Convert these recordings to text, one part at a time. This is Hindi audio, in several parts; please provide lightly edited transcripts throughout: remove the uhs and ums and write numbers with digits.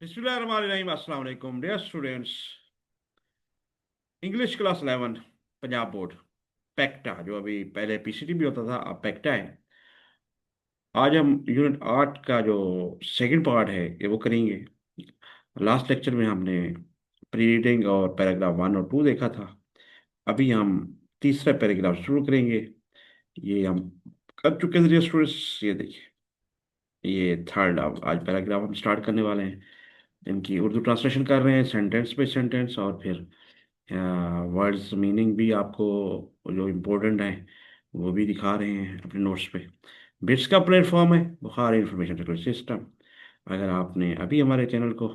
बिस्मिल्लाहिर्रहमानिर्रहीम। अस्सलाम वालेकुम dear students. English class 11 Punjab board पैक्टा, जो अभी पहले पीसीटी भी होता था, अब पैक्टा है। आज हम यूनिट 8 का जो सेकंड पार्ट है ये वो करेंगे। लास्ट लेक्चर में हमने प्री रीडिंग और पैराग्राफ 1 और 2 देखा था। अभी हम तीसरा पैराग्राफ शुरू करेंगे। ये हम कर चुके थे स्टूडेंट्स। ये देखिए, ये थर्ड अब आज पैराग्राफ हम स्टार्ट करने वाले हैं। इनकी उर्दू ट्रांसलेशन कर रहे हैं, सेंटेंस पे सेंटेंस, और फिर वर्ड्स मीनिंग भी आपको जो इम्पोर्टेंट है वो भी दिखा रहे हैं अपने नोट्स पे। बिट्स का प्लेटफॉर्म है बुखारी इंफॉर्मेशन टेक्नोलॉजी सिस्टम। अगर आपने अभी हमारे चैनल को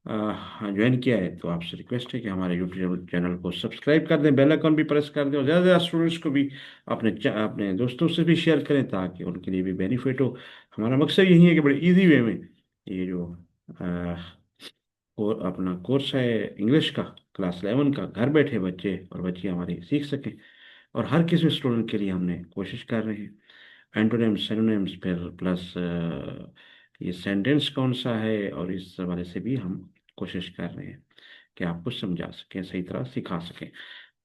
ज्वाइन किया है तो आपसे रिक्वेस्ट है कि हमारे यूट्यूब चैनल को सब्सक्राइब कर दें, बेल आइकन भी प्रेस कर दें, और ज़्यादा से ज़्यादा स्टूडेंट्स को भी अपने दोस्तों से भी शेयर करें ताकि उनके लिए भी बेनिफिट हो। हमारा मकसद यही है कि बड़े इजी वे में ये जो और अपना कोर्स है इंग्लिश का क्लास 11 का, घर बैठे बच्चे और बच्चियां हमारे सीख सकें। और हर किसी स्टूडेंट के लिए हमने कोशिश कर रहे हैं। एंटोनिम्स सिनोनिम्स फिर प्लस ये सेंटेंस कौन सा है, और इस हवाले से भी हम कोशिश कर रहे हैं कि आपको समझा सकें, सही तरह सिखा सकें।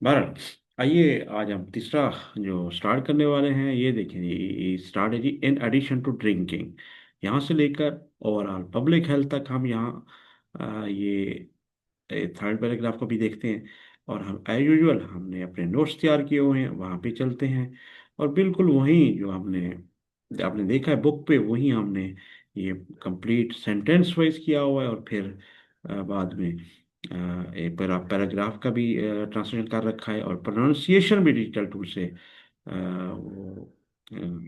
बहरहाल, आइए आज हम तीसरा जो स्टार्ट करने वाले हैं ये देखें। ये स्टार्ट है जी, इन एडिशन टू ड्रिंकिंग। यहाँ से लेकर ओवरऑल पब्लिक हेल्थ तक हम यहाँ ये थर्ड पैराग्राफ को भी देखते हैं। और हम एज यूजुअल हमने अपने नोट्स तैयार किए हुए हैं, वहाँ पे चलते हैं। और बिल्कुल वहीं जो हमने आपने देखा है बुक पे, वहीं हमने ये कंप्लीट सेंटेंस वाइज किया हुआ है। और फिर बाद में एक पैराग्राफ का भी ट्रांसलेशन कर रखा है, और प्रोनाउंसिएशन भी डिजिटल टूल से वो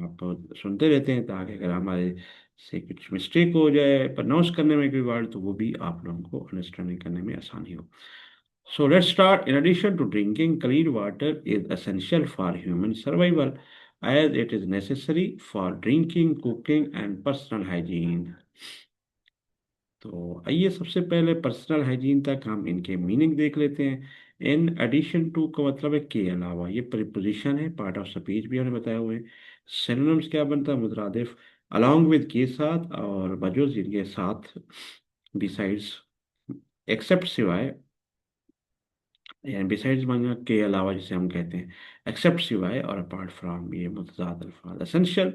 आप सुनते रहते हैं ताकि अगर हमारे से कुछ मिस्टेक हो जाए प्रोनाउंस करने में कोई वर्ड, तो वो भी आप लोगों को अंडरस्टैंडिंग करने में आसानी हो। So let's start. In addition to drinking, clean water is essential for human survival as it is necessary for drinking, cooking and personal hygiene. तो आइए सबसे पहले पर्सनल हाइजीन तक हम इनके मीनिंग देख लेते हैं। इन एडिशन टू का मतलब है के अलावा, ये प्रीपोजिशन है, पार्ट ऑफ स्पीच भी हमने बताया हुआ है। सिनोनिम्स क्या बनता है, मुतरादिफ, अलोंग विद के साथ, और वजह जिनके साथ, बिसाइड्स, एक्सेप्ट सिवाय, यानी बिसाइड्स मांगा के अलावा जिसे हम कहते हैं, एक्सेप्ट सिवाय, और अपार्ट फ्रॉम ये मुतजाद अल्फाज। एसेंशियल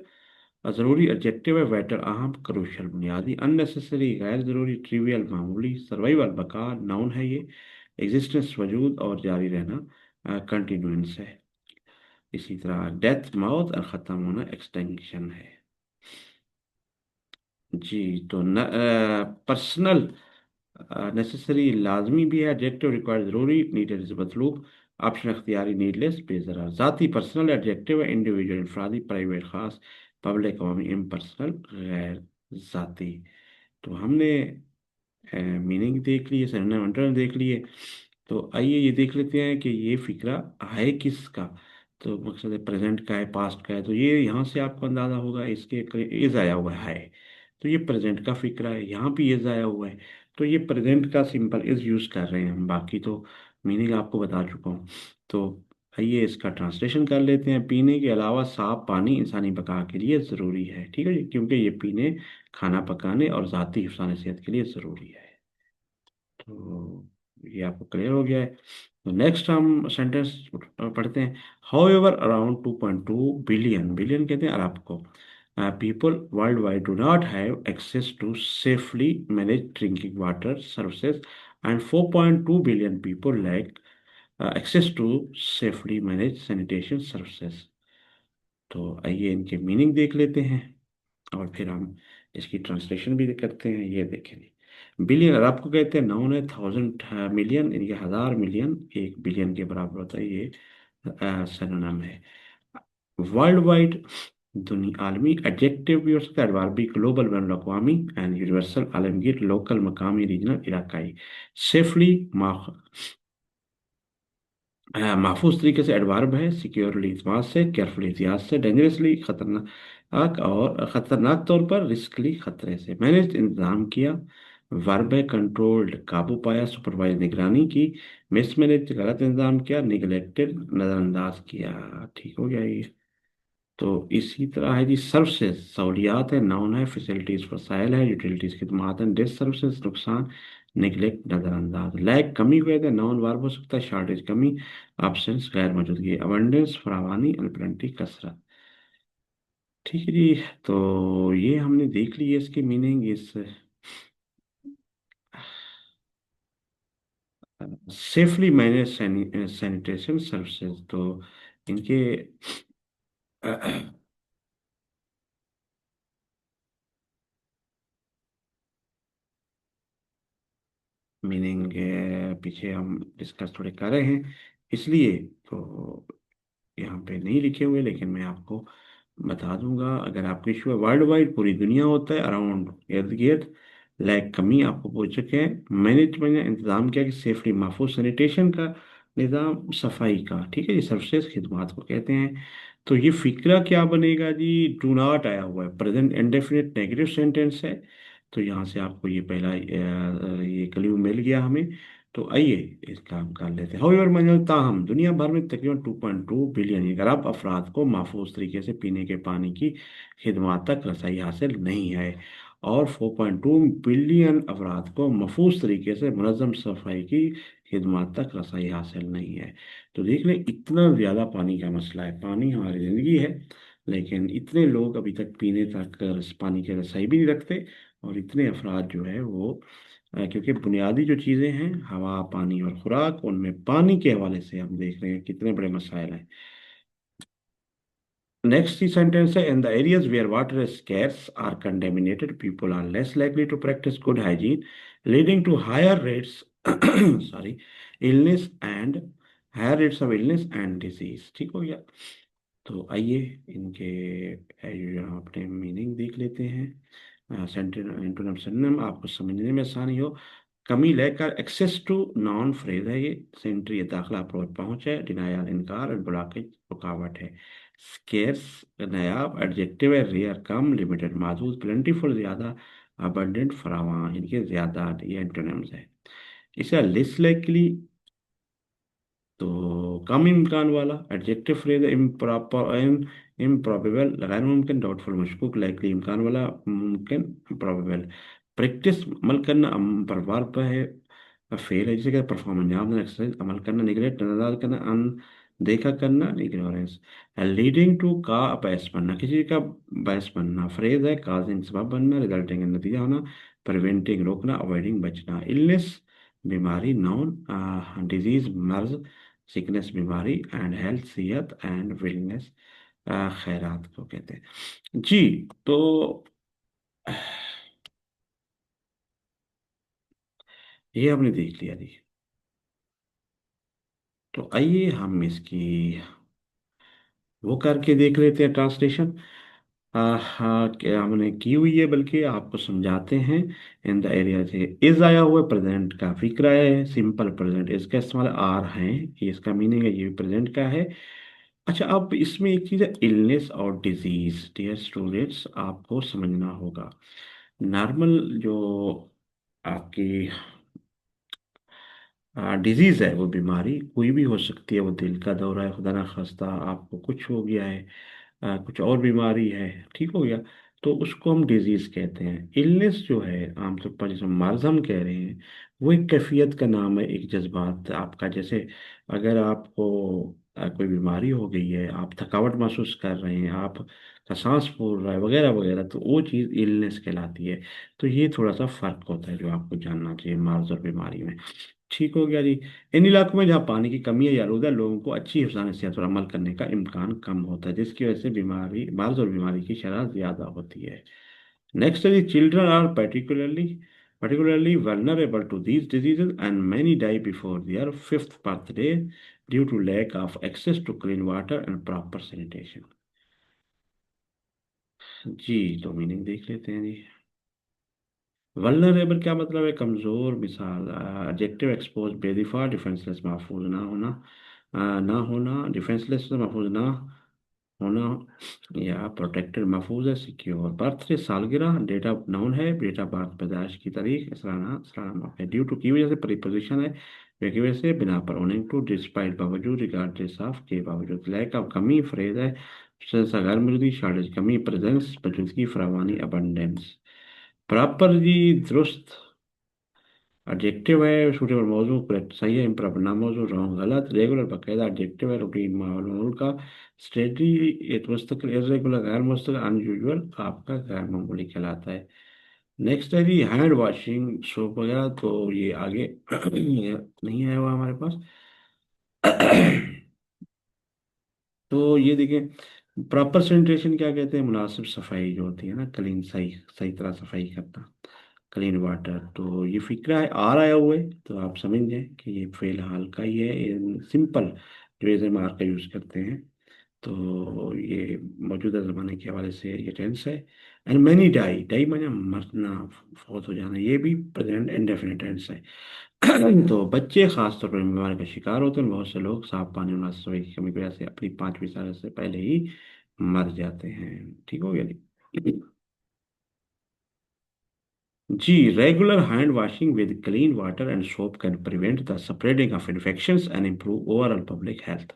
ज़रूरी एडजेक्टिव है, वेटर अहम, क्रूशल बुनियादी, अननेसेसरी गैर ज़रूरी, ट्रिवियल मामूली, सर्वाइवल बका नाउन है ये, एग्जिस्टेंस वजूद और जारी रहना कंटिन्यूंस है। इसी तरह डेथ मौत और ख़त्म होना एक्सटेंशन है। जी, तो पर्सनल नेसेसरी लाजमी भी है, एडजेक्टिव रिक्वायर्ड ज़रूरी, needed is Matloob, option अख्तियारी needless बेज़रार, ज़ाती पर्सनल एडजेक्टिव है, इंडिविजुअल इंफरादी, प्राइवेट खास, पब्लिक अवामी, इम्पर्सनल गैर ज़ाती। तो हमने मीनिंग देख लिए, सिनोनिम देख लिए। तो आइए ये देख लेते हैं कि ये फिक्रा है किसका। तो मकसद है प्रेजेंट का है, पास्ट का है, तो ये यहाँ से आपको अंदाजा होगा इसके इज आया हुआ है। तो ये प्रेजेंट का फिक्रा है, यहाँ भी इज आया हुआ है, तो ये प्रेजेंट का सिंपल इज यूज कर रहे हैं हम। बाकी तो मीनिंग आपको बता चुका हूँ। तो आइए इसका ट्रांसलेशन कर लेते हैं। पीने के अलावा साफ पानी इंसानी बका के लिए ज़रूरी है, ठीक है जी, क्योंकि ये पीने, खाना पकाने और ज़ाती हिफ्ज़ान सेहत के लिए ज़रूरी है। तो ये आपको क्लियर हो गया है। तो नेक्स्ट हम सेंटेंस पढ़ते हैं। However around 2.2 billion, billion कहते हैं अरब को, people worldwide do not have access to safely manage drinking water services, and 4.2 billion people lack access to safely manage sanitation services. तो आइए इनके मीनिंग देख लेते हैं, और फिर हम इसकी ट्रांसलेशन भी करते हैं। ये देखें, बिलियन अरब को कहते हैं, नाउन है, थाउजेंड मिलियन, इनके हजार मिलियन 1 बिलियन के बराबर होता है, ये सिनोनिम है। वर्ल्ड वाइड दुनिया, आलमी, एडजेक्टिव भी हो सकता है, एडवर्ब भी, ग्लोबल बैन अवी एंड यूनिवर्सल, आलमगीर, लोकल, मकामी, रीजनल, इलाकाई। सेफली महफूज तरीके से एडवर्ब है, सिक्योरली इतमाद से, केयरफुली एहतियात से, डेंजरसली खतरनाक, और ख़तरनाक तौर पर, रिस्कली खतरे से। मैनेज इंतजाम किया, वर्ब है, कंट्रोल्ड काबू पाया, सुपरवाइज निगरानी की, मिसमैनेज गलत इंतजाम किया, निगलेक्टेड नज़रअंदाज किया। ठीक हो गया ये। तो इसी तरह है जी, सर्विसेज सहूलियात है, नाउन है, फैसिलिटीज वसाइल है, यूटिलिटीज खिदमात है, डिस सर्विसेज नुकसान, निगलेक्ट नजरअंदाज, लैक कमी को कहते हैं, नाउन वर्ब हो सकता है, शॉर्टेज कमी, absence गैर मौजूदगी, अबंडेंस फरावानी, अनप्लेंटी कसरत। ठीक है जी। तो ये हमने देख ली है इसकी मीनिंग। इस सेफली मैनेज सैनिटेशन सर्विसेज, तो इनके मीनिंग पीछे हम डिस्कस थोड़े कर रहे हैं, इसलिए तो यहाँ पे नहीं लिखे हुए, लेकिन मैं आपको बता दूंगा। अगर आपको इशू है, वर्ल्ड वाइड पूरी दुनिया होता है, अराउंड इर्द गिर्द, लाइक कमी आपको पूछ चुके हैं, मैनेजमेंट ने इंतजाम किया कि सेफ्टी महफूज सैनिटेशन का निज़ाम, सफाई का, ठीक है जी, सर्विसेज खिदमात को कहते हैं। तो ये फिक्रा क्या बनेगा जी, डू नॉट आया हुआ है, प्रेजेंट इंडेफिनिट नेगेटिव सेंटेंस है। तो यहाँ से आपको ये पहला ये क्ल्यू मिल गया हमें। तो आइए इसका हम कर लेते हैं। हाउएवर मगर ताहम दुनिया भर में तकरीबन 2.2 बिलियन अरब अफराद को महफूज तरीके से पीने के पानी की खिदमत तक रसाई हासिल नहीं है, और 4.2 बिलियन अफराद को महफूज तरीके से मुनज़्ज़म सफाई की खिदमत तक रसाई हासिल नहीं है। तो देख लें, इतना ज़्यादा पानी का मसला है, पानी हमारी ज़िंदगी है, लेकिन इतने लोग अभी तक पीने तक पानी की रसाई भी नहीं रखते। और इतने अफराद जो है वो क्योंकि बुनियादी जो चीज़ें हैं, हवा, पानी और खुराक, उनमें पानी के हवाले से हम देख रहे हैं कितने बड़े मसाइल हैं। नेक्स्ट ही सेंटेंस है, in the areas where water is scarce or contaminated people are less likely to practice good hygiene, leading to higher rates sorry illness and higher rates of illness and disease. ठीक हो गया। तो आइए इनके अपने मीनिंग देख लेते हैं। एंटोनिम सिनोनिम आपको समझने में आसानी हो, कमी लेकर, एक्सेस टू नाउन फ्रेज है ये, सेंट्री ये दाखिला अप्रोच पहुंच है, डिनायल इनकार, और ब्लॉकेज रुकावट है, स्केर्स नायाब एडजेक्टिव है, रेयर कम, लिमिटेड महदूद, प्लेंटीफुल ज्यादा, अबंडेंट फरावान, इनके ज्यादा, ये एंटोनिम्स है। इसे लिस्ट लाइकली, तो कम इम्कान वाला, एडजेक्टिव फ्रेज इम्प्रॉपर, इम्प्रॉबेबल गैर मुमकिन, डाउटफुल मशकूक, लाइकली इम्कान वाला, मुमकिन प्रोबेबल, प्रैक्टिस अमल करना, पर वर्ब है, फेल है, जैसे कि परफॉर्म अंजाम देना, एक्सरसाइज अमल करना, निगलेक्ट नजर करना, देखा करना, इग्नोरेंस, लीडिंग टू का बहस बनना, किसी का बहस बनना, फ्रेज है, काजिंग सबब बनना, रिजल्टिंग नतीजा होना, प्रिवेंटिंग रोकना, अवॉइडिंग बचना, इलनेस बीमारी, नाउन, डिजीज मर्ज, सिकनेस बीमारी, एंड हेल्थ सेहत, एंड वेलनेस खैरात को कहते हैं जी। तो ये हमने देख लिया जी। तो आइए हम इसकी वो करके देख लेते हैं, ट्रांसलेशन। हाँ, क्या हमने की हुई है, बल्कि आपको समझाते हैं। इन द एरिया से इज आया हुआ प्रेजेंट का फिक्रा है, सिंपल प्रेजेंट, इसका इस्तेमाल आर है, ये इसका मीनिंग है, ये प्रेजेंट का है। अच्छा, अब इसमें एक चीज़ है, इलनेस और डिजीज, डियर स्टूडेंट्स आपको समझना होगा। नॉर्मल जो आपकी डिजीज है, वो बीमारी कोई भी हो सकती है, वो दिल का दौरा है, खुदा ना खास्ता आपको कुछ हो गया है, कुछ और बीमारी है, ठीक हो गया, तो उसको हम डिजीज कहते हैं। इलनेस जो है आमतौर पर जिसे मर्ज हम कह रहे हैं, वो एक कैफियत का नाम है, एक जज्बात आपका, जैसे अगर आपको कोई बीमारी हो गई है, आप थकावट महसूस कर रहे हैं, आप का सांस फूल रहा है, वगैरह वगैरह, तो वो चीज़ इलनेस कहलाती है। तो ये थोड़ा सा फर्क होता है जो आपको जानना चाहिए मर्ज और बीमारी में। ठीक हो गया जी। इन इलाकों में जहाँ पानी की कमी है या आलूदा, लोगों को अच्छी हिफाजत सेहत पर अमल करने का इम्कान कम होता है, जिसकी वजह से बीमारी, मर्ज और बीमारी की शरह ज़्यादा होती है। नेक्स्ट है, children are particularly vulnerable to these diseases and many die before their fifth birthday due to lack of access to clean water and proper sanitation। जी, तो मीनिंग देख लेते हैं जी। वल्नरेबल क्या मतलब है, कमज़ोर, मिसाल एडजेक्टिव, एक्सपोज, बेदिफा, डिफेंसलेस, महफूज ना होना, ना होना, डिफेंसलेस महफूज ना होना, या प्रोटेक्टेड महफूज है, सिक्योर, बर्थडे सालगिरह, डेट ऑफ नाउन है, डेट ऑफ बर्थ पैदाइश की तारीख, सलाना, सलाना है, ड्यू टू की वजह से, प्रीपोजिशन है, की वजह से, बिना पर, ओनिंग टू, डिस्पाइट बावजूद, रिगार्डलेस ऑफ के बावजूद, लैक ऑफ कमी, फ्रेज है, सेंसा गैर मौजूदगी, शॉर्टेज कमी, प्रेजेंस मौजूदगी, फरावानी अबंडेंस। प्रॉपर जी, दुरुस्त। एडजेक्टिव है, सूटेबल मौजू, करेक्ट सही है, इम्प्रॉपर नामौजू, रॉन्ग गलत। रेगुलर बाकायदा एडजेक्टिव है, रूटीन मामूल का। स्टेडी ये तो मुस्तकिल, इर्रेगुलर गैर मुस्तकिल, अनयूजुअल आपका गैर मामूली कहलाता है। नेक्स्ट है जी हैंड वॉशिंग सोप वगैरह, तो ये आगे ये नहीं आया हुआ हमारे पास। तो ये देखिए, प्रॉपर सैनिटेशन क्या कहते हैं, मुनासिब सफाई जो होती है ना, क्लीन, सही सही तरह सफाई करना, क्लीन वाटर। तो ये फिक्रा है, आ रहा है हुए, तो आप समझ जाएं कि ये फिलहाल का ही है, सिंपल रेजर मार्क का यूज़ करते हैं। तो ये मौजूदा ज़माने के हवाले से ये टेंस है। एंड मैनी डाई, डाई माने मरना, फौत हो जाना, ये भी प्रेजेंट इंडेफिनिट टेंस है। तो बच्चे खासतौर पर बीमारी का शिकार होते हैं, बहुत से लोग साफ पानी और मुनासिब सफाई की कमी की वजह से अपनी 5वीं साल से पहले ही मर जाते हैं। ठीक हो गया जी। जी, regular hand washing with clean water and soap can prevent the spreading of infections and improve overall public health.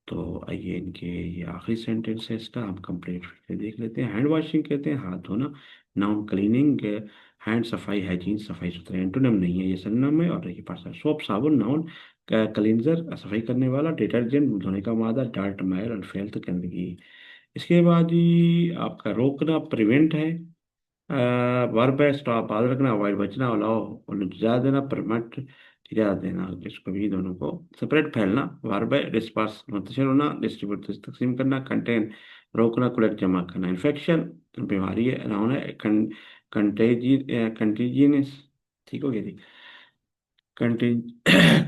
तो आइए इनके ये आखिरी सेंटेंस है इसका, हम कंप्लीट करके देख लेते हैं। हैंड वॉशिंग कहते हैं हाथ धोना, नाउन क्लीनिंग, हैंड सफाई हाइजीन सफाई सुथरा, एंटोनिम नहीं है, ये सरनाम है। और ये पार्ट सोप साबुन, नाउन क्लींजर सफाई करने वाला, डिटर्जेंट धोने का मादा, डार्ट मायर और फैल्थ गंदगी। इसके बाद ही आपका रोकना प्रिवेंट है, वर्ब है स्टॉप, याद रखना, अवॉइड बचना, अलाउ और जा देना, परमिट इजाज़त देना, इसको भी दोनों को। सेपरेट फैलना वर्ब है, डिस्पर्स मुंतशिर होना, डिस्ट्रीब्यूट तकसीम करना, कंटेन रोकना, कलेक्ट जमा करना। इन्फेक्शन बीमारी है, नाउन है, कंटेजियस। ठीक हो गया जी।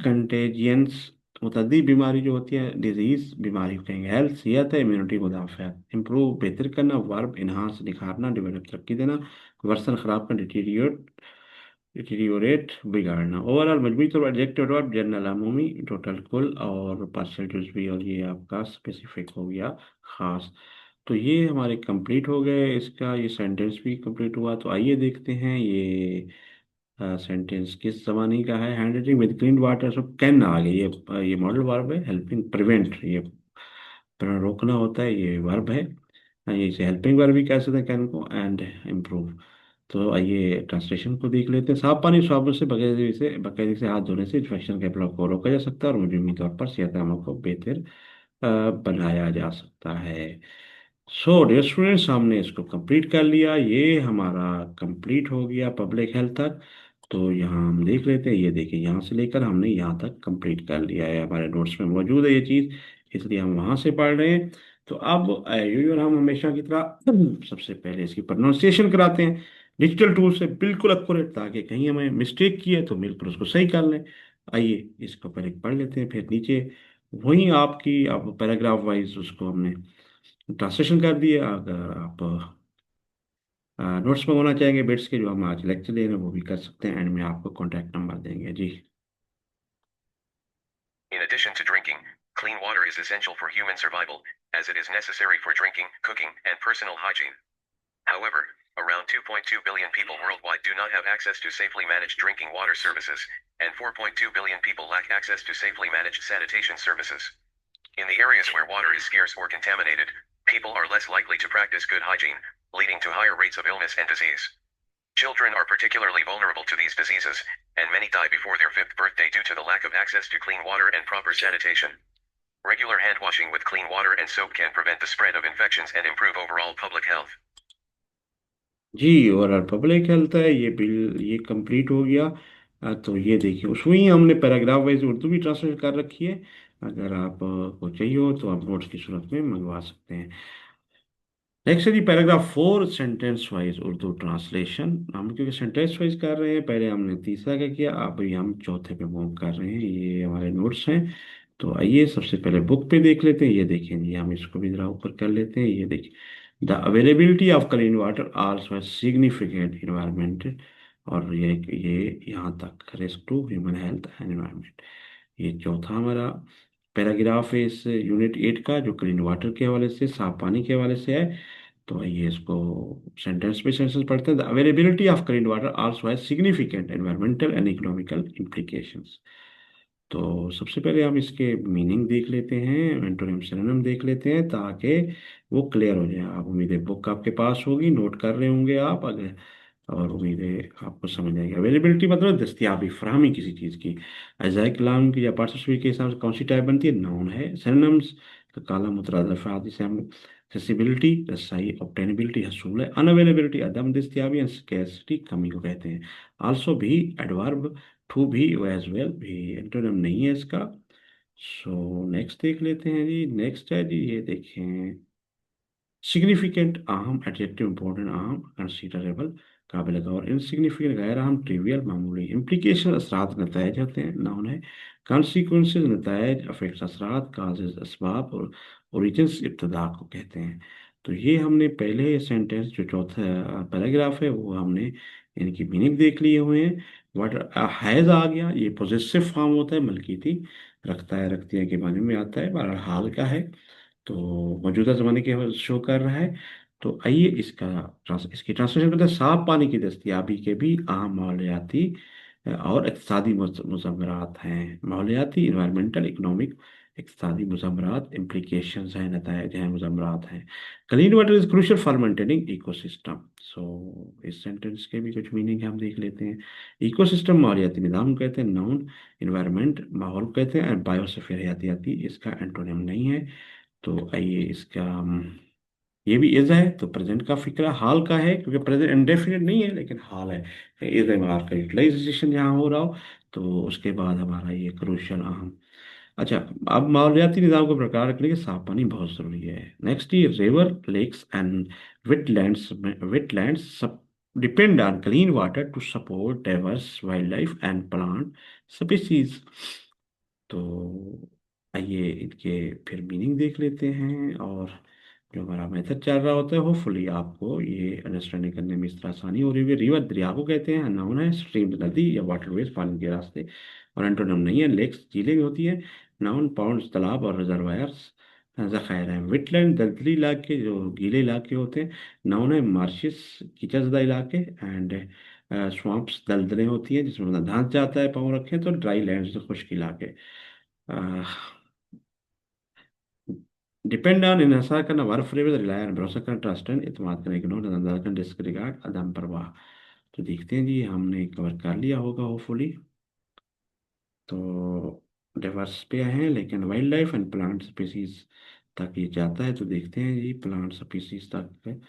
कंटेजियंस मुतद्दी बीमारी जो होती है, डिजीज बीमारी को कहेंगे। हेल्थ सेहत है, इम्यूनिटी मुदाफ़त। इम्प्रूव बेहतर करना, वर्ब इन्हांस निखारना, डेवलप तरक्की देना, वर्सन खराब करना, डिटीरियोरेट बिगाड़ना। ओवरऑल मजमूई तौर पर एडजेक्टिव वर्ब जनरल अमूमी, टोटल कुल, और पार्शियल जुज़वी, और ये आपका स्पेसिफिक हो गया खास। तो ये हमारे कंप्लीट हो गए, इसका ये सेंटेंस भी कंप्लीट हुआ। तो आइए देखते हैं ये सेंटेंस किस जमाने का है। Hand writing with clean water, सब कैन आ गए, ये मॉडल वर्ब है। हेल्पिंग प्रिवेंट, ये रोकना होता है, ये वर्ब है। ये इसे हेल्पिंग वर्ब भी कह सकते हैं कैन को। And improve. तो आइए ट्रांसलेशन को देख लेते हैं। साफ पानी साबुन से बाकायदगी से हाथ धोने से इन्फेक्शन के फ्लो को रोका जा सकता है और मजमूई तौर पर सेहत अमल को बेहतर बनाया जा सकता है। सो डियर स्टूडेंट्स, हमने इसको कंप्लीट कर लिया, ये हमारा कंप्लीट हो गया पब्लिक हेल्थ तक। तो यहाँ हम देख लेते हैं, ये देखिए यहाँ से लेकर हमने यहाँ तक कंप्लीट कर लिया है, हमारे नोट्स में मौजूद है ये चीज़, इसलिए हम वहाँ से पढ़ रहे हैं। तो अब यूजुअल हम हमेशा की तरह सबसे पहले इसकी प्रोनाउंसिएशन कराते हैं डिजिटल टूल से, बिल्कुल एक्यूरेट, ताकि कहीं हमें मिस्टेक की है तो बिल्कुल उसको सही कर लें। आइए इसको पहले पढ़ लेते हैं, फिर नीचे वहीं आपकी अब पैराग्राफ वाइज उसको हमने ट्रांसलेशन कर दिए। अगर आप नोट्स मंगवाना चाहेंगे बिट्स के, जो हम आज लेक्चर दे रहे हैं, वो भी कर सकते हैं, एंड में आपको कॉन्टैक्ट नंबर देंगे जी। In addition to drinking, clean water is essential for human survival, as it is necessary for drinking, cooking, and personal hygiene. However, around 2.2 billion people worldwide do not have access to safely managed drinking water services, and 4.2 billion people lack access to safely managed sanitation services. In the areas where water is scarce or contaminated, people are less likely to practice good hygiene, leading to higher rates of illness and disease. Children are particularly vulnerable to these diseases, and many die before their 5th birthday due to the lack of access to clean water and proper sanitation. Regular hand washing with clean water and soap can prevent the spread of infections and improve overall public health. जी, और पब्लिक हेल्थ है, ये बिल ये कंप्लीट हो गया। तो ये देखिए उसमें ही हमने पैराग्राफ वाइज उर्दू भी ट्रांसलेट कर रखी है, अगर आप को चाहिए हो तो आप नोट्स की सूरत में मंगवा सकते हैं। नेक्स्ट है जी paragraph 4, sentence wise Urdu translation. हम क्योंकि सेंटेंस वाइज कर रहे हैं, पहले हमने तीसरा का किया, अभी हम चौथे पे मूव कर रहे हैं, ये हमारे नोट्स हैं। तो आइए सबसे पहले बुक पे देख लेते हैं, ये देखें जी, हम इसको भी जरा ऊपर कर लेते हैं। ये देखिए, the availability of clean water also significant environment, और ये यहाँ तक risk to human health and environment. ये चौथा हमारा पैराग्राफ है इस यूनिट 8 का, जो क्लीन वाटर के हवाले से, साफ पानी के हवाले से है। तो आइए इसको सेंटेंस पे सेंटेंस पढ़ते हैं। The availability of clean water also has significant environmental and economical implications. तो सबसे पहले हम इसके मीनिंग देख लेते हैं, एंटोनिम सिनोनिम देख लेते हैं, ताकि वो क्लियर हो जाए। आप उम्मीद है बुक आपके पास होगी, नोट कर रहे होंगे आप अगर, और उम्मीद है आपको समझ आएगी। अवेलेबिलिटी मतलब दस्तियाबी, फराहमी किसी चीज़ की। अजाय कलाम की या पार्टनरशिप के हिसाब से कौन सी टाइप बनती है, नाउन है। सिनोनिम्स तो काला, मुतरादिफ, आदि से हम। एक्सेसिबिलिटी रसाई, ऑब्टेनेबिलिटी हसूल है। अनअवेलेबिलिटी अदम दस्तियाबी, एंड स्कैर्सिटी कमी को कहते हैं। आल्सो भी एडवर्ब, टू भी, एज वेल भी एंटोनिम नहीं है इसका। सो नेक्स्ट देख लेते हैं जी। नेक्स्ट है जी, ये देखें, सिग्निफिकेंट अहम, एडजेक्टिव इंपॉर्टेंट अहम, कंसीडरेबल काबिल गौर, इनसिग्निफिकेंट गैर अहम, ट्रिवियल मामूली। इम्प्लीकेशन असरात नतज होते हैं, नाउन है। कॉन्सिक्वेंसेज नतज, अफेक्ट्स असरात, काजेज असबाब, और ओरिजिन्स इब्तदा को कहते हैं। तो ये हमने पहले सेंटेंस जो चौथा पैराग्राफ है वो हमने इनकी मीनिंग देख लिए हुए हैं। वट हैज़ आ गया, ये पोजेसिव फॉर्म होता है, मलकीती, रखता है रखती है के माने में आता है, बहरहाल हाल का है, तो मौजूदा ज़माने के शो कर रहा है। तो आइए इसकी ट्रांसलेशन करते हैं। साफ पानी की दस्तियाबी के भी अहम माहौलियाती और इक़्तिसादी मुज़म्मरात हैं। माहौलियाती, इन्वायरमेंटल, इकोनॉमिक, इक़्तिसादी मुज़म्मरात, इम्प्लीकेशंस हैं, नतायज हैं, मुज़म्मरात हैं। Clean water is crucial for maintaining ecosystem. So इस सेंटेंस के भी कुछ मीनिंग हम देख लेते हैं। इकोसिस्टम माहौलियाती निज़ाम कहते हैं, नाउन। इन्वायरमेंट माहौल कहते हैं, एंड बायोस्फीयर हयातियाती, इसका एंटोनिम नहीं है। तो आइए इसका ये भी इज है, तो प्रेजेंट का फिक्रा हाल का है, क्योंकि प्रेजेंट इंडेफिनिट नहीं है लेकिन हाल है। इज है मार्क का यूटिलाइजेशन यहाँ हो रहा हो, तो उसके बाद हमारा ये क्रूशल अहम। अच्छा, अब माहौलियाती निज़ाम को बरकरार रखने के लिए साफ पानी बहुत ज़रूरी है। नेक्स्ट, ये रिवर, लेक्स एंड वेटलैंड्स सब depend on clean water to support diverse wildlife and plant species. तो आइए इनके फिर मीनिंग देख लेते हैं, और जो हमारा मेथड चल रहा होता है, होपफुली आपको ये अंडरस्टैंडिंग करने में इस तरह आसानी हो रही है। रिवर दरिया को कहते हैं, नाउन है। स्ट्रीम नदी या वाटरवेज पानी के रास्ते, और एंटोनिम नहीं है। लेक्स झीलें होती हैं, नाउन। पाउंड्स तालाब और रिजर्वायर्स ज़खायर हैं। वेटलैंड दलदली इलाके, जो गीले इलाके होते हैं, नाउन है। मार्शिस कीचड़ज़दा इलाके, एंड स्वाम्प्स दलदलें होती हैं जिसमें मतलब धंस जाता है पाँव रखें तो। ड्राई लैंड, खुश्क इलाके। डिपेंड ऑन, इन्हिसार करना, वर्क फ्रेज, रिलाय ऑन, भरोसा करना, ट्रस्ट एंड, इत्मीनान करना, इग्नोर, नजरअंदाज करना, डिसरिगार्ड, अदम परवाह। तो देखते हैं जी, हमने कवर कर लिया होगा होपफुली। तो डाइवर्स पे हैं, लेकिन wild life and plant species तक ये जाता है। तो देखते हैं जी, प्लांट स्पीसीज तक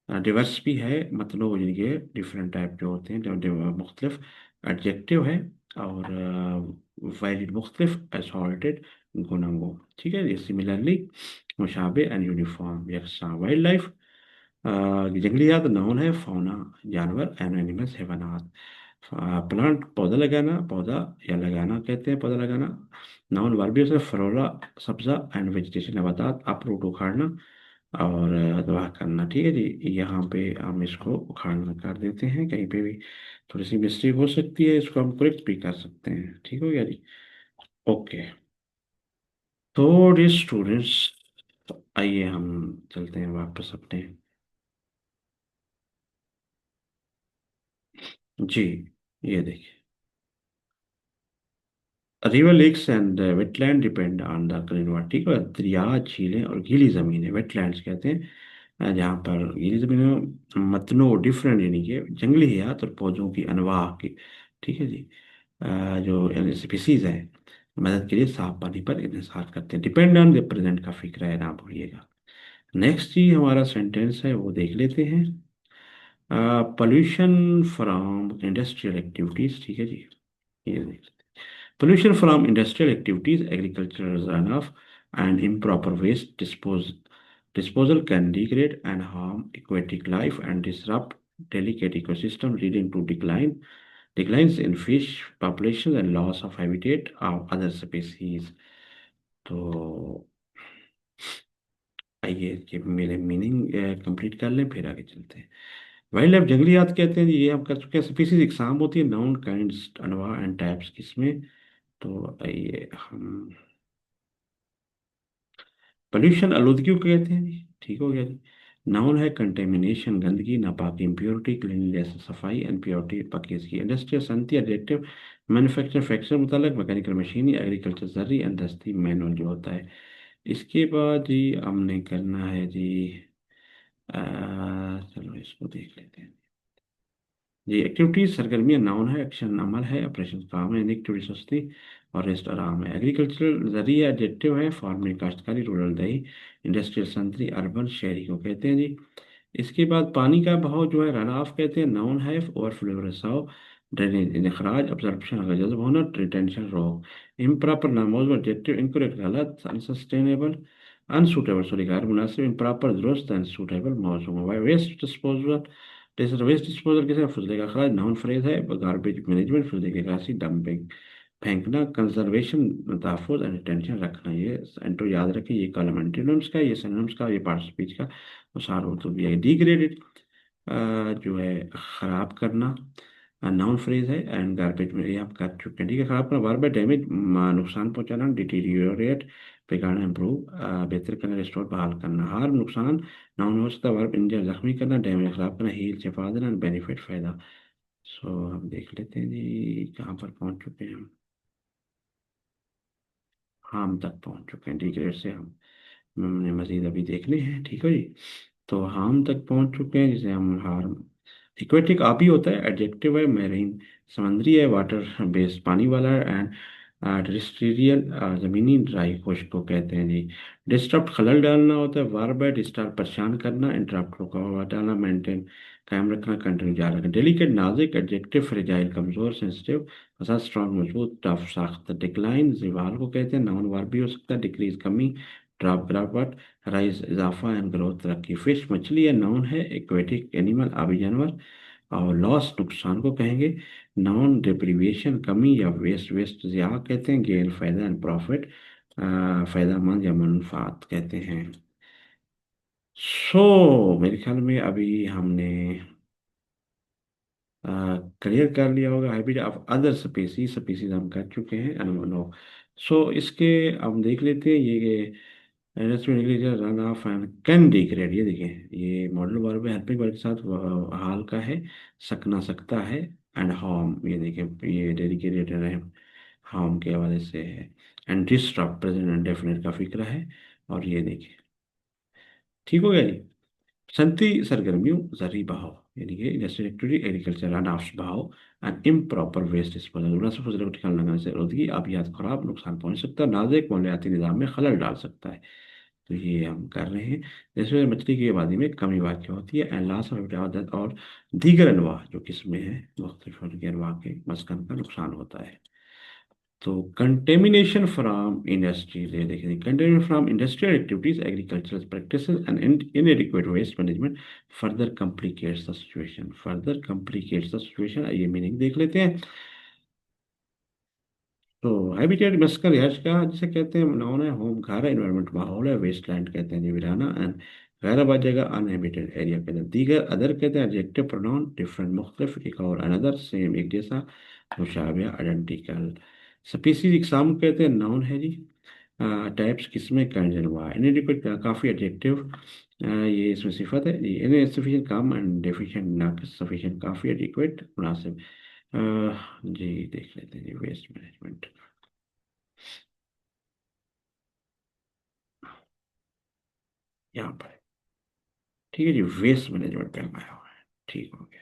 डिवर्स भी है, मतलब यानी डिफरेंट टाइप जो होते हैं, जो मुख्तलिफ एडजेक्टिव है, और वैलिड मुख्तलिफ असॉर्टेड गुणों। ठीक है जी। सिमिलरली, मुशाबे एंड यूनिफॉर्म, यकसा। वाइल्ड लाइफ, जंगलियात, नाउन है। फौना, जानवर, एंड एनिमल्स, हैवानात। प्लांट, पौधा लगाना, पौधा या लगाना कहते हैं, पौधा लगाना, नाउन। वर्ब से फ्लोरा, सब्जा, एंड वेजिटेशन, नबातात, अपरूट, उखाड़ना, और तबाह करना। ठीक है जी। यहाँ पे हम इसको उखाड़ना कर देते हैं, कहीं पे भी थोड़ी सी मिस्टेक हो सकती है, इसको हम करेक्ट भी कर सकते हैं। ठीक हो गया जी। ओके, तो डियर स्टूडेंट्स, आइए हम चलते हैं वापस अपने। जी, ये देखिए, river, lakes and wetland depend on the clean water. ठीक है, दरिया, झीलें और गीली ज़मीनें वेटलैंड्स कहते हैं, जहाँ पर गीली ज़मीनें मतनो डिफरेंट, यानी कि जंगली हयात और पौधों की अनवाह की। ठीक है जी। जो स्पीसीज है, मदद के लिए साफ पानी पर इंतजार करते हैं। डिपेंड ऑन द प्रेजेंट का फिक्र है, ना भूलिएगा। नेक्स्ट जी, हमारा सेंटेंस है वो देख लेते हैं। Pollution from industrial activities. ठीक है जी, ये देख लेते हैं। Pollution from industrial activities, agricultural runoff, and improper waste disposal can degrade and harm aquatic life and disrupt delicate ecosystem, leading to declines in fish populations and loss of habitat of other species. तो आइए कि मेरे मीनिंग कंप्लीट कर लें, फिर आगे चलते हैं। वाइल्ड लाइफ, जंगलियात कहते हैं जी, ये हम कर चुके हैं। स्पीसीज, इकसाम होती है, नाउन। काइंड्स, अनवा, एंड टाइप्स किस्में। तो आइए हम पोल्यूशन, आलूदगी को कहते हैं जी। ठीक हो गया जी। नाउन है कंटेमिनेशन, गंदगी, नापाकी, इम्प्योरिटी, क्लीनलीनेस सफाई, इम्प्योरिटी पकीजगी। इंडस्ट्रियल सनती, एडजेक्टिव मैन्युफैक्चर फैक्चर मुतालिक, मैकेनिकल मशीनरी, एग्रीकल्चर जर्री एंड दस्ती मैनुअल जो होता है। इसके बाद जी हमने करना है जी चलो इसको देख लेते हैं जी। एक्टिविटीज सरगर्मियाँ नाउन है, एक्शन अमल है, ऑपरेशन काम है, एक्टिविटी सुस्ती और रेस्ट आराम है। एग्रीकल्चरल जरिए एडजेक्टिव है, फार्मिंग काश्तकारी, रूरल दही, इंडस्ट्रियल संतरी, अर्बन शहरी को कहते हैं जी। इसके बाद पानी का बहाव जो है रन ऑफ कहते हैं, नाउन है, ओवरफ्लो रिसाव, ड्रेनेज इनखराज, अब्जॉर्प्शन अगर जज्ब होना, रिटेंशन रोक। इम्प्रॉपर नामौज एडजेक्टिव इनकरेक्ट गलत, अनसस्टेनेबल, अनसूटेबल सॉरी गैर मुनासिब, इम्प्रॉपर दुरुस्त, अनसूटेबल मौजूद। वेस्ट डिस्पोजल, वेस्ट डिस्पोजल किसे फजले का अखराज, नाउन फ्रेज है, गार्बेज मैनेजमेंट, फजले की निकासी, डंपिंग फेंकना, कंजर्वेशन तहफ़्फ़ुज़ एंड रिटेंशन रखना। ये एंटो याद रखें, ये कॉलम एंटीनम्स का, ये सिनोनिम्स का, ये पार्ट स्पीच का मुसार उर्दू भी है। डिग्रेडेड जो है ख़राब करना, नाउन फ्रेज है, एंड गार्बेज में ये आप कर चुके हैं। ठीक है, ख़राब करना वर्ब है, डैमेज नुकसान पहुंचाना, डिटीरियोरेट बिगाड़ना, इम्प्रूव बेहतर करना, रिस्टोर बहाल करना। हार्म नुकसान, नाउन हो सकता है, वर्ब इंजर जख्मी करना, डैमेज ख़राब करना, हील शिफा देना, बेनिफिट फ़ायदा। सो हम देख लेते हैं जी कहाँ पर पहुंच चुके हैं हम। हम तक पहुंच चुके हैं, डिग्रेड से हमने मजीद अभी देखने हैं। ठीक है जी, तो हम तक पहुंच चुके हैं जिसे हम हार। इक्वेटिक आप ही होता है, एडजेक्टिव है, मैरीन समुद्री है, वाटर बेस्ड पानी वाला है, एंड टेरेस्ट्रियल जमीनी, ड्राई खुश्क को कहते हैं जी। डिस्टर्ब खलल डालना होता है, वर्ब है, डिस्टर्ब परेशान करना, इंटरप्ट रुकावट डालना, मेंटेन कायम रखना, कंटिन्यू जारी रखना। डेलिकेट नाजुक एडजेक्टिव, फ्रेजाइल कमजोर, सेंसिटिव फसाद, स्ट्रॉन्ग मजबूत, टफ साख्त। डिक्लाइन जीवाल को कहते हैं, नाउन वर्ब भी हो सकता है, डिक्रीज कमी, ड्रॉप गिरावट, राइज इजाफा एंड ग्रोथ तरक्की। फिश मछली है, नाउन है, एक्वेटिक एनिमल आबी जानवर। और लॉस नुकसान को कहेंगे, नाउन डिप्रीविएशन कमी या वेस्ट, वेस्ट ज़िया कहते हैं, गेन फायदा एंड प्रॉफिट फायदामंद या मुनाफात कहते हैं। मेरे ख्याल में अभी हमने क्लियर कर लिया होगा। Habit of other species, species हम कर चुके हैं, अनमनो। इसके हम देख लेते हैं ये run of and can degrade. ये देखिए ये मॉडल वर्ब है, हेल्पिंग वर्ब के साथ हाल का है, सकना सकता है, एंड हार्म ये देखिए ये डेडिकेटेड है, हार्म के हवाले से है। And disturb present and definite का फिक्र है। और ये देखिए ठीक हो गया जी। सनती सरगर्मियों जरी बहाव यानी कि industrial activity, agriculture run of बहाव, एंड इम्प्रॉपर वेस्ट डिस्पोजल, मुनासिब फजल को ठिकाना लगाने से आलूदगी आबियात खराब नुकसान पहुंच सकता है, नाजुक मालियाती निज़ाम में खलल डाल सकता है। तो ये हम कर रहे हैं। जैसे मछली की आबादी में कमी वाक़ होती है, एंड लॉस ऑफ हैबिtat और दीगर अनवा जो किस्में हैं मुख्तलिफ अनवा के मस्कन का नुकसान होता है। तो कंटेमिनेशन फ्राम इंडस्ट्रीज, ये देखिए contamination from industrial activities, agricultural practices and inadequate waste management further complicates the situation, further complicates the situation. ये मीनिंग देख लेते हैं। तो हैबिटेट मस्कन रिहाइश का जिसे कहते हैं, नाउन है, होम घर है, इन्वायरमेंट माहौल है, वेस्टलैंड कहते हैं जी वीराना, एंड गैर आबाद जगह अनहेबिटेड एरिया कहते हैं। दीगर अदर कहते हैं एडजेक्टिव प्रोनाउन, डिफरेंट मुख्तलिफ, एक और अनदर सेम एक जैसा, मुशाबह आइडेंटिकल। स्पीसीज इकसाम कहते हैं, नाउन है जी। टाइप्स किस्में काइंड अनवा, इनएडिक्वेट काफ़ी एडजेक्टिव ये इसमें सिफत है जी। इनसफिशिएंट कम एंड डेफिशिएंट नाकिस, सफिशिएंट काफ़ी, एडिक्वेट मुनासिब। जी देख लेते हैं जी वेस्ट मैनेजमेंट यहाँ पर। ठीक है जी, वेस्ट मैनेजमेंट पे हम आया हुआ है। ठीक हो गया।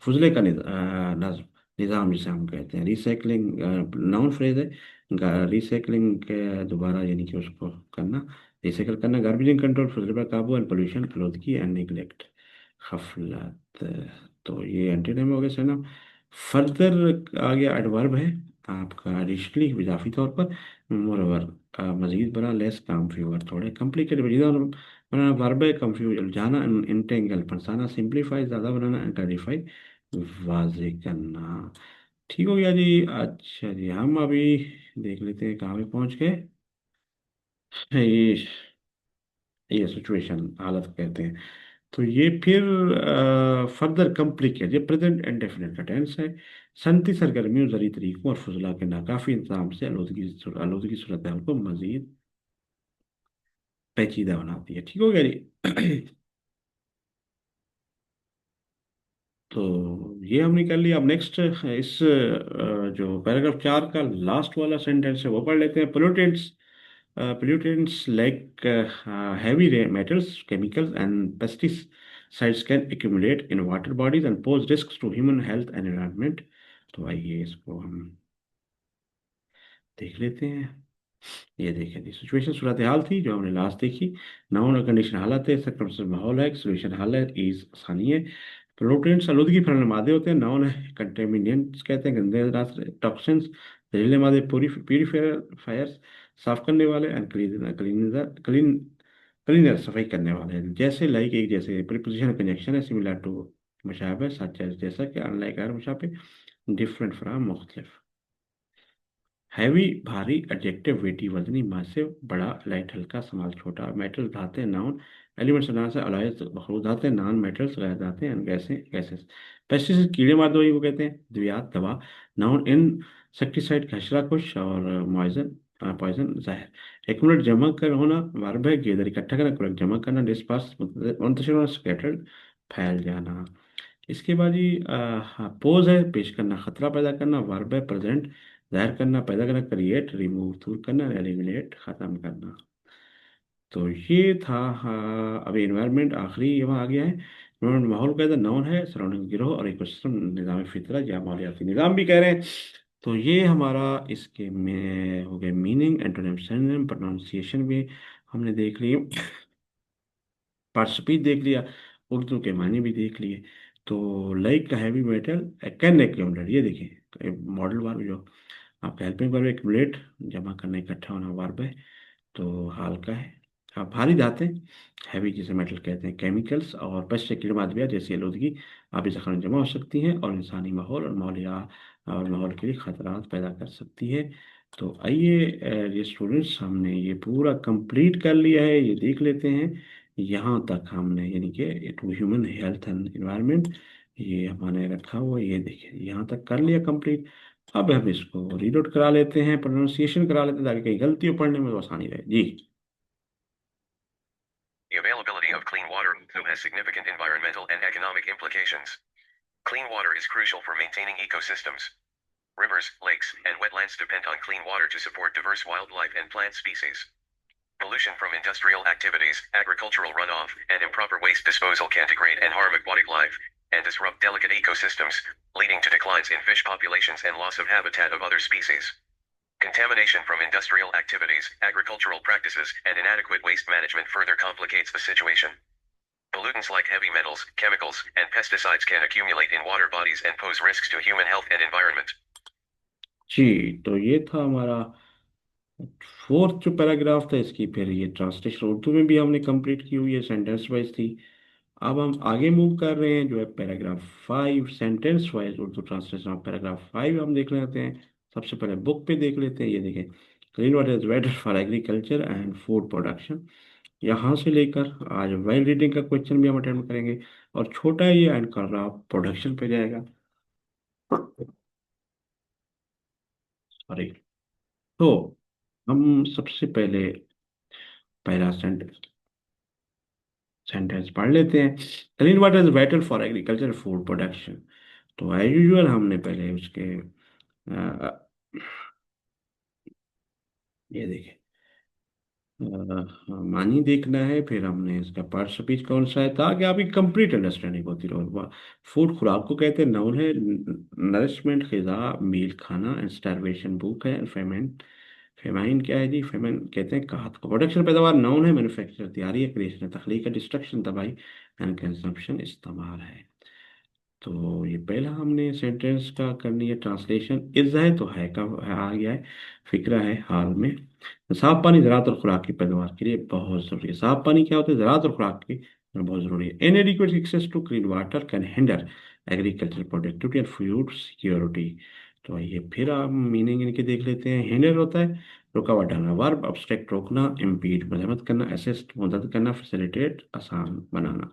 फजले का नज्म, निज़ाम जिसे हम कहते हैं, रिसाइकलिंग नाउन फ्रेज है, रिसाइकलिंग के दोबारा यानी कि उसको करना, रिसाइकल करना, गार्बेजिंग कंट्रोल, फजले पर काबू, एंड पोल्यूशन, आलूदगी एंड निगलेक्ट, खफलत। तो ये एंटीनेम हो गया सर ना। फर्दर आगे एडवर्ब है आपका, एडिशनली इजाफी तौर पर, मोरओवर मजीद बड़ा, लेस काम फीवर थोड़े, कम्प्लीकेटेड बनाना, वर्ब है, कंफ्यूज उलझाना, इंटेंगल फंसाना, सिंप्लीफाई ज़्यादा बनाना, एंड क्लैरिफाई वाजे करना। ठीक हो गया जी। अच्छा जी, हम अभी देख लेते हैं कहाँ पे पहुँच गए। ये ये सिचुएशन हालत कहते हैं। तो ये फिर फर्दर कम्प्लिकेट, ये प्रेजेंट एंड डेफिनेट का टेंस है। सनती सरगर्मियों, जरी तरीकों और फजला के नाकाफी इंतजाम से आलूदगी सूरत हाल को मजीद पेचीदा बनाती है। ठीक हो गया जी। तो ये हमने कर लिया। अब नेक्स्ट इस जो पैराग्राफ 4 का लास्ट वाला सेंटेंस है वो पढ़ लेते हैं। Pollutants like heavy metals, chemicals and pesticides can accumulate in water bodies and pose risk to human health and environment. तो आइए इसको हम देख लेते हैं। ये देखें, थी सिचुएशन, सूरत हाल थी जो हमने लास्ट देखी। नाउन और कंडीशन हालत है, सर्कमस्टेंस माहौल है, सोल्यूशन हाल है, इज आसानी है। पोल्यूटेंट्स आलूदगी फैलाने मादे होते हैं। नाउन है कंटेमिनेंट्स कहते हैं गंदे रास्ते, टॉक्सिन्स जहरीले मादे, प्यूरीफायर्स साफ करने वाले, एंड क्लीनर सफाई करने वाले हैं। जैसे लाइक एक जैसे प्रीपोजिशन कंजक्शन है, सिमिलर टू मुशाबह, सच है जैसा कि, अनलाइक गैर मुशाबह, डिफरेंट फ्राम मुख्तलिफ। हैवी भारी एडजेक्टिव, वेटी वजनी, मासिव बड़ा, लाइट हल्का, समाल छोटा। मेटल धाते, नाउन एलिमेंट्स नाम से अलायज मखलूक धाते, नॉन मेटल्स गैर धाते हैं, गैसें गैसेस। पेस्टिसाइड कीड़े मार दवाई को कहते हैं। द्वियात दवा, नाउन इंसेक्टिसाइड हशरा कुश, और मॉइजन पॉइजन जहर। एक्यूमुलेट जमा कर होना, वर्ब है गेदर इकट्ठा करना, कलेक्ट जमा करना, डिस्पर्स मुंतशिर होना, स्कैटर्ड फैल जाना। इसके बाद जी पोज है पेश करना, खतरा पैदा करना, वर्ब है प्रेजेंट, जाहिर करना, पैदा करना, क्रिएट, रिमूव दूर करना, एलिमिनेट खत्म करना। तो ये था। हाँ, अभी इन्वायरमेंट आखिरी वहाँ आ गया है। इन्वायरमेंट माहौल का नाउन है, सराउंडिंग गिरोह और इकोसिस्टम, निज़ाम फितरत या माहौलियाती निज़ाम भी कह रहे हैं। तो ये हमारा इसके में हो गए मीनिंग, एंटोनिम सिनोनिम, प्रोनाउंसिएशन भी हमने देख ली, पार्टिसिपेट देख लिया, उर्दू के मानी भी देख लिए। तो लाइक का हैवी मेटल कैन एक्यूमुलेट, ये देखिए मॉडल वर्ब जो आपका हेल्पिंग वर्ब, एक्यूमुलेट जमा करना, इकट्ठा होना वर्ब है, तो हाल का है। अब भारी धातें, हैवी जिसे मेटल कहते हैं, केमिकल्स और पेस्ट कीड़े जैसी आलूदगी आबी जखान जमा हो सकती हैं और इंसानी माहौल और माहौल के लिए खतरात पैदा कर सकती है। तो आइए ये स्टूडेंट्स, हमने ये पूरा कंप्लीट कर लिया है, ये देख लेते हैं। यहाँ तक हमने यानी कि to human health and environment ये हमने रखा हुआ है, ये देखिए यहाँ तक कर लिया कंप्लीट। अब हम इसको रीड आउट करा लेते हैं, प्रोनाउंसिएशन करा लेते हैं ताकि कहीं गलती हो पढ़ने में तो आसानी रहे जी। The availability of clean water also has significant environmental and economic implications. Clean water is crucial for maintaining ecosystems. Rivers, lakes, and wetlands depend on clean water to support diverse wildlife and plant species. Pollution from industrial activities, agricultural runoff, and improper waste disposal can degrade and harm aquatic life, and disrupt delicate ecosystems, leading to declines in fish populations and loss of habitat of other species. Contamination from industrial activities, agricultural practices, and inadequate waste management further complicates the situation. Pollutants like heavy metals, chemicals, and pesticides can accumulate in water bodies and pose risks to human health and environment. जी, तो ये था हमारा फोर्थ जो पैराग्राफ था इसकी, फिर ये ट्रांसलेशन उर्दू में भी हमने कंप्लीट की हुई है, सेंटेंस वाइज थी। अब हम आगे मूव कर रहे हैं जो है paragraph 5, sentence wise Urdu translation of paragraph 5 हम देख लेते हैं। सबसे पहले बुक पे देख लेते हैं, ये देखें, clean water is better for agriculture and food production. यहाँ से लेकर आज वेल रीडिंग का क्वेश्चन भी हम अटेम्प्ट करेंगे, और छोटा है ये एंड कर रहा प्रोडक्शन पे जाएगा। सॉरी। तो हम सबसे पहले पहला सेंटेंस पढ़ लेते हैं। Clean water is vital for agriculture food production. तो एज यूजुअल हमने पहले उसके अ, ये देखें, मानी देखना है, फिर हमने इसका पार्ट स्पीच कौन सा है ताकि आपकी कंप्लीट अंडरस्टैंडिंग होती रहे। फूड खुराक को कहते हैं, नाउन है नरिशमेंट ग़िज़ा, मील खाना, एंड स्टारवेशन भूख है, फेमेन फेमाइन क्या है जी, फेमेन कहते हैं काहत को। प्रोडक्शन पैदावार, नाउन है मैन्युफैक्चर तैयारी है, क्रिएशन तख्लीक है, डिस्ट्रक्शन तबाही, एंड कंजम्पशन इस्तेमाल है। तो ये पहला हमने सेंटेंस का करनी है ट्रांसलेशन। इज़ है तो है का है आ गया है, फिक्रा है हाल में। साफ पानी ज़राअत और खुराक की पैदावार के लिए बहुत ज़रूरी है। साफ पानी क्या होता है, ज़राअत और खुराक की बहुत ज़रूरी है। Inadequate access to clean water can hinder agriculture productivity and food security. तो ये फिर आप मीनिंग इनके देख लेते हैं। हिंडर होता है रुकावट डालना, वर्ब अब्स्ट्रैक्ट रोकना, इम्पीड मदद करना, असिस्ट मदद करना, फैसिलिटेट आसान बनाना।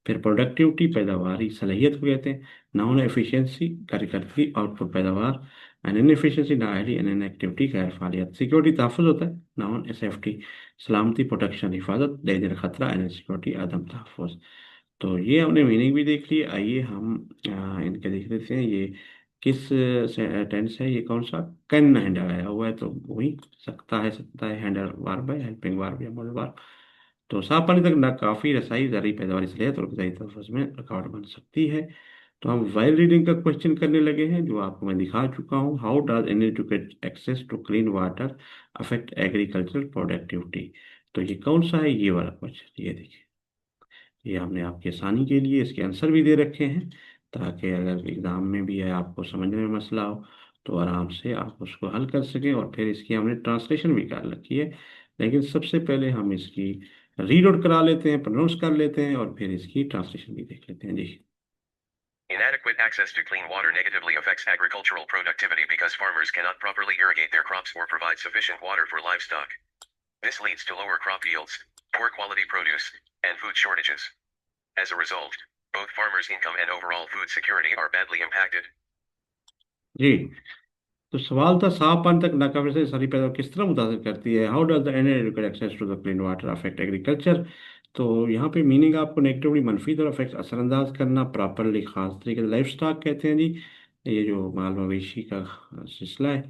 फिर प्रोडक्टिविटी पैदावारी सलाहियत को कहते हैं, नाउन एफिशिएंसी कार्यकर्ती आउटपुट पैदावार, एंड इनएफिशिएंसी नाअहली एंड इनएक्टिविटी गैर फालियत। सिक्योरिटी तहफ़्फ़ुज़ होता है, नाउन सेफ्टी सलामती, प्रोटेक्शन हिफाजत, दे खतरा, एंड सिक्योरिटी आदम तहफ़्फ़ुज़। तो ये हमने मीनिंग भी देख ली। आइए हम इनके देख लेते हैं ये किस टेंस है, ये कौन सा। कैन हैंडल आया हुआ है तो वही सकता है हैंडल वर्ब है, हेल्पिंग वर्ब या मोडल वर्ब। तो साफ पानी तक ना काफी रसाई ज़रूरी पैदावार इसलिए तो रुकताई तलफ़ुज़ में रुकावट बन सकती है। तो हम वाइल रीडिंग का क्वेश्चन करने लगे हैं जो आपको मैं दिखा चुका हूँ। How does inadequate access to clean water affect agriculture productivity. तो ये कौन सा है, ये वाला क्वेश्चन, ये देखिए। ये हमने आपकी आसानी के लिए इसके आंसर भी दे रखे हैं ताकि अगर एग्जाम में भी है आपको समझने में मसला हो तो आराम से आप उसको हल कर सकें। और फिर इसकी हमने ट्रांसलेशन भी कर रखी है, लेकिन सबसे पहले हम इसकी रीड आउट करा लेते हैं, प्रोनाउंस कर लेते हैं और फिर इसकी ट्रांसलेशन भी देख लेते हैं। जी। Inadequate access to clean water negatively affects agricultural productivity because farmers cannot properly irrigate their crops or provide sufficient water for livestock. This leads to lower crop yields, poor quality produce, and food shortages. As a result, both farmers' income and overall food security are badly impacted. जी। तो सवाल था साफ पानी तक नाकाफी से सारी पैदावार किस तरह मुतासर करती है। How does the inadequate access to the clean water affect agriculture. तो यहाँ पे मीनिंग आपको नेगेटिवली मंफी तरह अफेक्ट असरअंदाज करना, प्रॉपरली खास तरीके से लाइफ स्टॉक कहते हैं जी। ये जो माल मवेशी का सिलसिला है।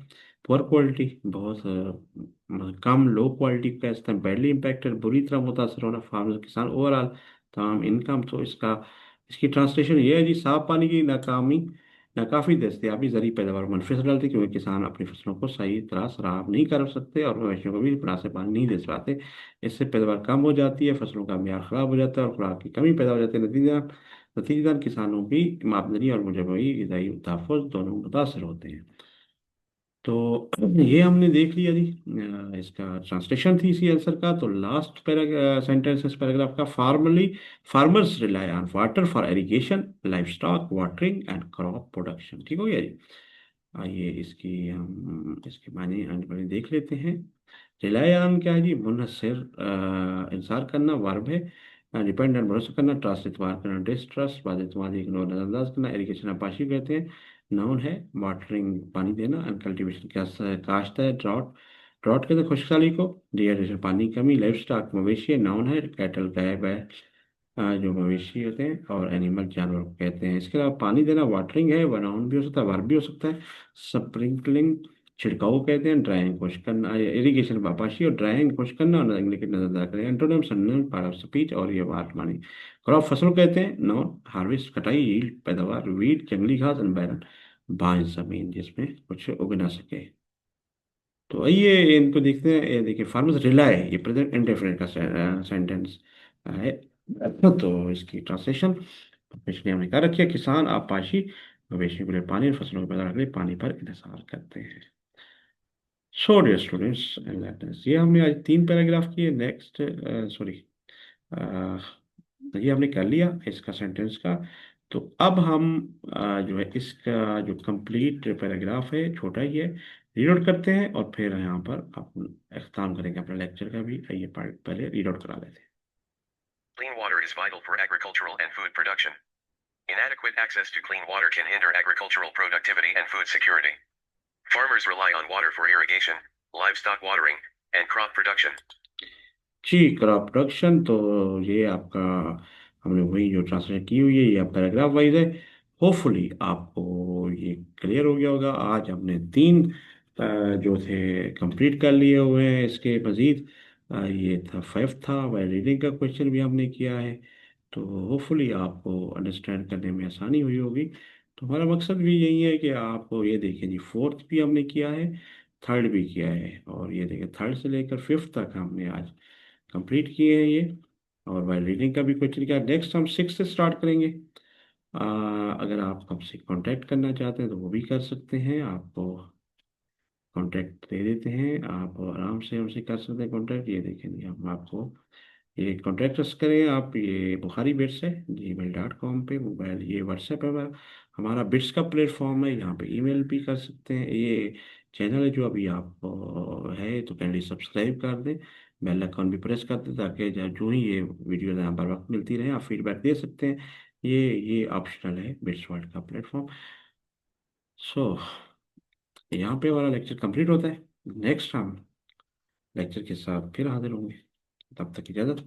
पुअर क्वालिटी बहुत कम लो क्वालिटी का इस्तेमाल बैडली इम्पैक्टेड बुरी तरह मुतासर होना फार्मर किसान ओवरऑल तमाम इनकम। तो इसका इसकी ट्रांसलेशन ये है जी, साफ पानी की नाकामी नाकाफी दस्तियाबी जरिए पैदावार मुनफिस असर डालती है क्योंकि किसान अपनी फसलों को सही तरह सराब नहीं कर सकते और मवेशियों को भी खुराक से पानी नहीं दे पाते। इससे पैदावार कम हो जाती है, फसलों का मियार खराब हो जाता है और खुराक की कमी पैदा हो जाती है। नतीजतन किसानों की आमदनी और मुजमई गजाई तहफ़्फ़ुज़ दोनों मुतासर होते हैं। तो ये हमने देख लिया जी। इसका ट्रांसलेशन थी इसी आंसर का। तो लास्ट सेंटेंस इस पैराग्राफ का, farmers rely on water for irrigation life stock watering and crop production. ठीक हो गया जी। आइए इसकी हम इसके माने अंडरलाइन देख लेते हैं। रिलाई ऑन क्या है जी, मुनहसर इंसार करना वर्ब है। डिपेंडेंट भरोसा करना, ट्रस्ट इतवार करना, डिस्ट्रस्ट बाद इतमाद इग्नोर नजरअंदाज करना, इरिगेशन आपाशी कहते हैं। नाउन है वाटरिंग पानी देना, एंड कल्टीवेशन क्या काश्त है, ड्रॉट ड्रॉट कहते हैं खुशहाली को। डिहाइड्रेशन पानी की कमी, लाइफ स्टॉक मवेशी नाउन है, कैटल गाय बैल जो मवेशी होते हैं, और एनिमल जानवर को कहते हैं। इसके अलावा पानी देना वाटरिंग है, वह नाउन भी हो सकता है वर्ब भी हो सकता है। स्प्रिंकलिंग छिड़काव कहते हैं। ड्राइंग खुश करना, इरिगेशन पापाशी, और ड्राइंग खुश करना और नजर की नजर करें। Antonym Sanam part of speech, और ये वाट मानी। क्रॉप फसल कहते हैं नॉन हार्वेस्ट कटाई, यील्ड पैदावार, वीट जंगली घास, अनबैरन बांझ जमीन जिसमें कुछ उग ना सके। तो आइए इनको देखते हैं। ये देखिए फार्मर्स रिलाई, ये प्रेजेंट इंडेफिनिट का सेंटेंस है। तो इसकी ट्रांसलेशन पिछले हमने कर रखी है। किसान आपाशी मवेशियों के लिए पानी और फसलों के पैदावार के लिए पानी पर इंतजार करते हैं। So dear students and learners, ये हमने आज 3 पैराग्राफ किए। नेक्स्ट सॉरी ये हमने कर लिया इसका सेंटेंस का। तो अब हम जो है इसका जो कंप्लीट पैराग्राफ है छोटा ही है, रीड आउट करते हैं और फिर यहाँ पर अपन अख्ताम करेंगे अपने लेक्चर का भी। आइए पहले रीड आउट करा लेते हैं। Clean water is vital for agricultural and food production. Inadequate access to clean water can hinder agricultural productivity and food security. Farmers rely on water for irrigation, livestock watering, and crop production. जी, क्रॉप प्रोडक्शन। तो ये आपका हमने वही जो ट्रांसलेट की हुई है, ये पैराग्राफ वाइज है। होपफुली आपको ये क्लियर हो गया होगा। आज हमने 3 जो थे कंप्लीट कर लिए हुए हैं। इसके मज़ीद ये था 5 था, वह रीडिंग का क्वेश्चन भी हमने किया है। तो होपफुली आपको अंडरस्टैंड करने में आसानी हुई होगी। तो हमारा मकसद भी यही है कि आपको ये देखें जी, 4th भी हमने किया है, 3rd भी किया है, और ये देखें 3rd से लेकर 5th तक हमने आज कंप्लीट किए हैं ये। और वाइल रीडिंग का भी क्वेश्चन किया। नेक्स्ट हम 6 से स्टार्ट करेंगे। अगर आप हमसे कांटेक्ट करना चाहते हैं तो वो भी कर सकते हैं। आपको कांटेक्ट दे देते हैं, आप आराम से हमसे कर सकते हैं कांटेक्ट। ये देखेंगे हम आपको ये कॉन्टैक्ट करें आप, ये बुखारी बिट्स है gmail.com पे। मोबाइल ये व्हाट्सएप है हमारा बिट्स का प्लेटफॉर्म है, यहाँ पे ईमेल भी कर सकते हैं। ये चैनल है जो अभी आप है तो कैंडली सब्सक्राइब कर दें, बेल आइकन भी प्रेस कर दें ताकि जो ही ये वीडियो यहाँ पर वक्त मिलती रहे आप फीडबैक दे सकते हैं। ये ऑप्शनल है बिट्स वर्ल्ड का प्लेटफॉर्म। सो यहाँ पे हमारा लेक्चर कंप्लीट होता है। नेक्स्ट हम लेक्चर के साथ फिर हाजिर होंगे। तब तक इजाज़त।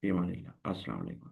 ये मानिएगा। अस्सलाम वालेकुम।